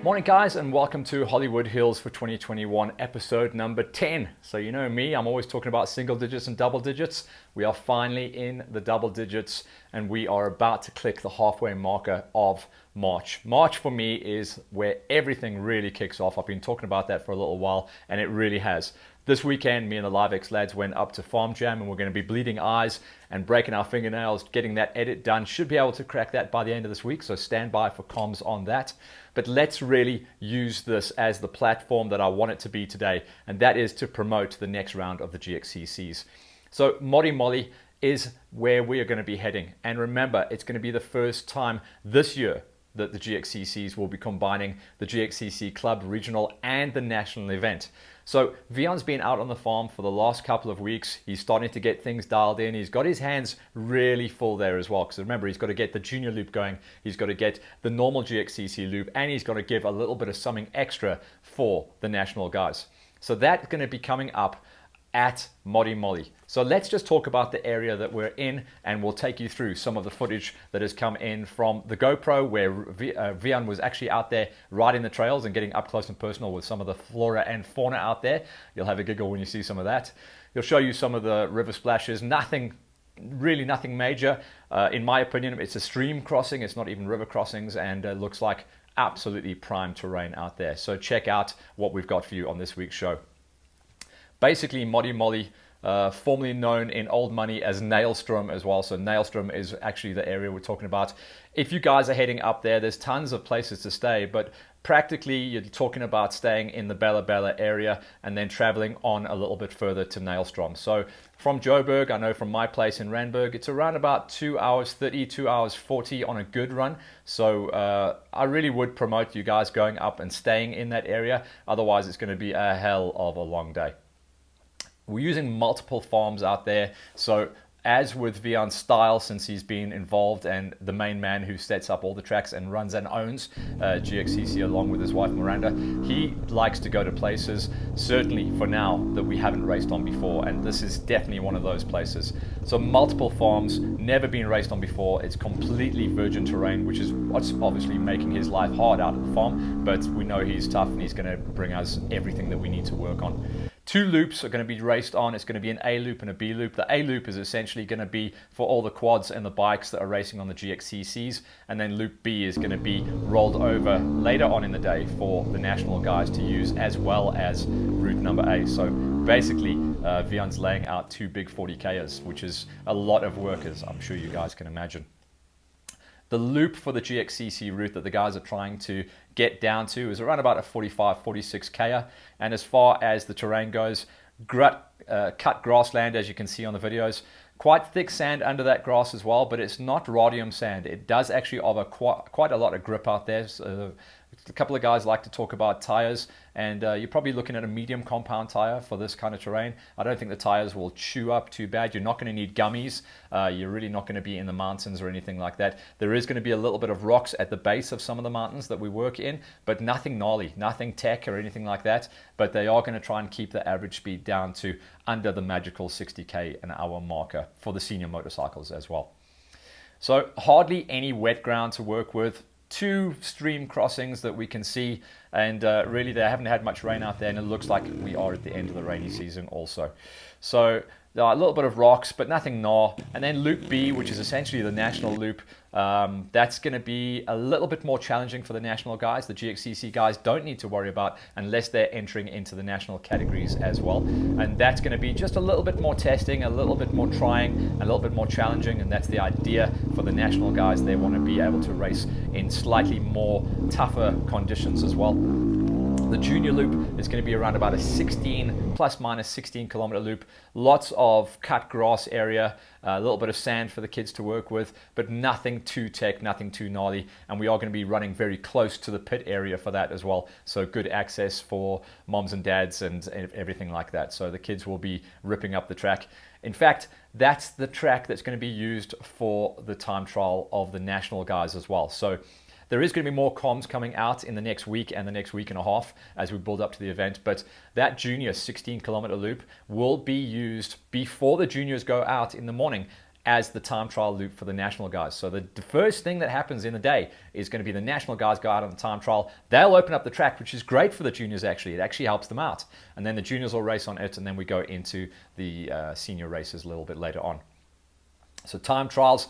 Morning guys, and welcome to Hollywood Hills for 2021 episode number 10. So you know me, I'm always talking about single digits and double digits. We are finally in the double digits and we are about to click the halfway marker of March. March for me is where everything really kicks off. I've been talking about that for a little while and it really has. This weekend, me and the LiveX lads went up to Farm Jam and we're going to be bleeding eyes and breaking our fingernails, getting that edit done. Should be able to crack that by the end of this week, so stand by for comms on that. But let's really use this as the platform that I want it to be today, and that is to promote the next round of the GXCCs. So Modi Molly is where we are going to be heading. And remember, it's going to be the first time this year that the GXCCs will be combining the GXCC Club Regional and the national event. So Vion's been out on the farm for the last couple of weeks. He's starting to get things dialed in. He's got his hands really full there as well. Because remember, he's got to get the junior loop going. He's got to get the normal GXCC loop. And he's got to give a little bit of something extra for the national guys. So that's going to be coming up at Modi Molly. So let's just talk about the area that we're in and we'll take you through some of the footage that has come in from the GoPro where Vion was actually out there riding the trails and getting up close and personal with some of the flora and fauna out there. You'll have a giggle when you see some of that. He'll show you some of the river splashes. Really nothing major. In my opinion, it's a stream crossing. It's not even river crossings and looks like absolutely prime terrain out there. So check out what we've got for you on this week's show. Basically, Modi Molly, formerly known in old money as Nailstrom as well. So Nailstrom is actually the area we're talking about. If you guys are heading up there, there's tons of places to stay, but practically you're talking about staying in the Bella Bella area and then traveling on a little bit further to Nailstrom. So from Joburg, I know from my place in Randburg, it's around about 2 hours 30, 2 hours 40 on a good run. So I really would promote you guys going up and staying in that area. Otherwise, it's going to be a hell of a long day. We're using multiple farms out there. So as with Vion's style, since he's been involved and the main man who sets up all the tracks and runs and owns GXCC along with his wife Miranda, he likes to go to places, certainly for now, that we haven't raced on before. And this is definitely one of those places. So multiple farms, never been raced on before. It's completely virgin terrain, which is what's obviously making his life hard out at the farm. But we know he's tough and he's going to bring us everything that we need to work on. 2 loops are going to be raced on. It's going to be an A loop and a B loop. The A loop is essentially going to be for all the quads and the bikes that are racing on the GXCCs. And then loop B is going to be rolled over later on in the day for the national guys to use as well as route number A. So basically, Vion's laying out 2 big 40Kers, which is a lot of work, as I'm sure you guys can imagine. The loop for the GXCC route that the guys are trying to get down to is around about a 45, 46K. And as far as the terrain goes, cut grassland, as you can see on the videos. Quite thick sand under that grass as well, but it's not rhodium sand. It does actually offer quite a lot of grip out there. So a couple of guys like to talk about tires, and you're probably looking at a medium compound tire for this kind of terrain. I don't think the tires will chew up too bad. You're not going to need gummies. You're really not going to be in the mountains or anything like that. There is going to be a little bit of rocks at the base of some of the mountains that we work in, but nothing gnarly, nothing tech or anything like that. But they are going to try and keep the average speed down to under the magical 60k an hour marker for the senior motorcycles as well. So hardly any wet ground to work with. 2 stream crossings that we can see, and really they haven't had much rain out there, and it looks like we are at the end of the rainy season also. So there are a little bit of rocks, but nothing gnaw. And then loop B, which is essentially the national loop, that's going to be a little bit more challenging for the national guys. The GXCC guys don't need to worry about unless they're entering into the national categories as well. And that's going to be just a little bit more testing, a little bit more trying, a little bit more challenging. And that's the idea for the national guys. They want to be able to race in slightly more tougher conditions as well. The junior loop is going to be around about a 16 plus minus 16 kilometer loop. Lots of cut grass area, a little bit of sand for the kids to work with, but nothing too tech, nothing too gnarly. And we are going to be running very close to the pit area for that as well. So good access for moms and dads and everything like that. So the kids will be ripping up the track. In fact, that's the track that's going to be used for the time trial of the national guys as well. So there is going to be more comms coming out in the next week and the next week and a half as we build up to the event, but that junior 16 kilometer loop will be used before the juniors go out in the morning as the time trial loop for the national guys. So the first thing that happens in the day is going to be the national guys go out on the time trial. They'll open up the track, which is great for the juniors actually. It actually helps them out. And then the juniors will race on it, and then we go into the senior races a little bit later on. So time trials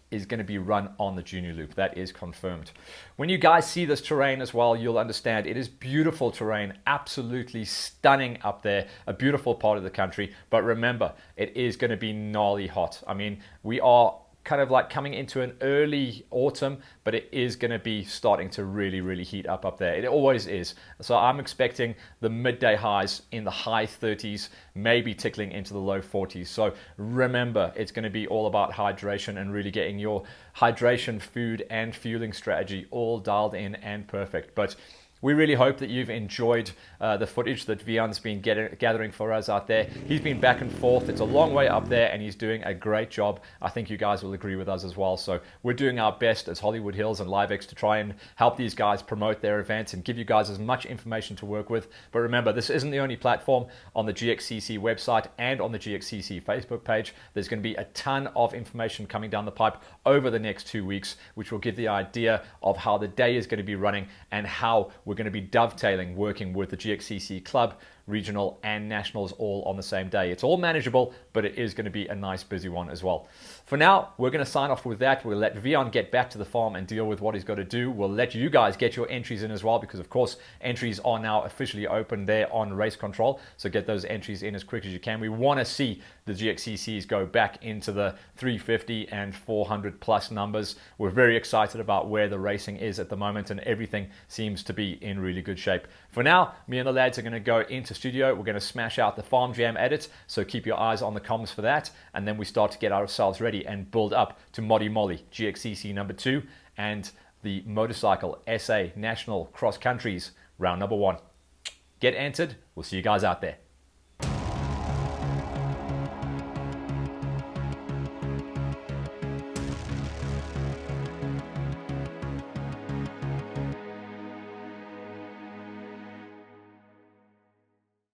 is going to be run on the junior loop. That is confirmed. When you guys see this terrain as well, you'll understand it is beautiful terrain, absolutely stunning up there, a beautiful part of the country. But remember, it is going to be gnarly hot. I mean, we are kind of like coming into an early autumn, but it is going to be starting to really heat up there. It always is. So I'm expecting the midday highs in the high 30s, maybe tickling into the low 40s. So remember, it's going to be all about hydration and really getting your hydration, food, and fueling strategy all dialed in and perfect. But we really hope that you've enjoyed the footage that Vian's been gathering for us out there. He's been back and forth. It's a long way up there, and he's doing a great job. I think you guys will agree with us as well. So we're doing our best as Hollywood Hills and LiveX to try and help these guys promote their events and give you guys as much information to work with. But remember, this isn't the only platform. On the GXCC website and on the GXCC Facebook page, there's going to be a ton of information coming down the pipe over the next 2 weeks, which will give the idea of how the day is going to be running and how we're going to be dovetailing, working with the GXCC Club, regional and nationals all on the same day. It's all manageable, but it is going to be a nice busy one as well. For now, we're going to sign off with that. We'll let Vian get back to the farm and deal with what he's got to do. We'll let you guys get your entries in as well, because of course entries are now officially open there on Race Control. So get those entries in as quick as you can. We want to see the GXCCs go back into the 350 and 400 plus numbers. We're very excited about where the racing is at the moment, and everything seems to be in really good shape. For now, me and the lads are going to go into studio. We're going to smash out the Farm Jam edit, so keep your eyes on the comms for that, and then we start to get ourselves ready and build up to Moddy Molly GXCC number 2 and the Motorcycle SA National Cross Countries round number 1. Get entered. We'll see you guys out there.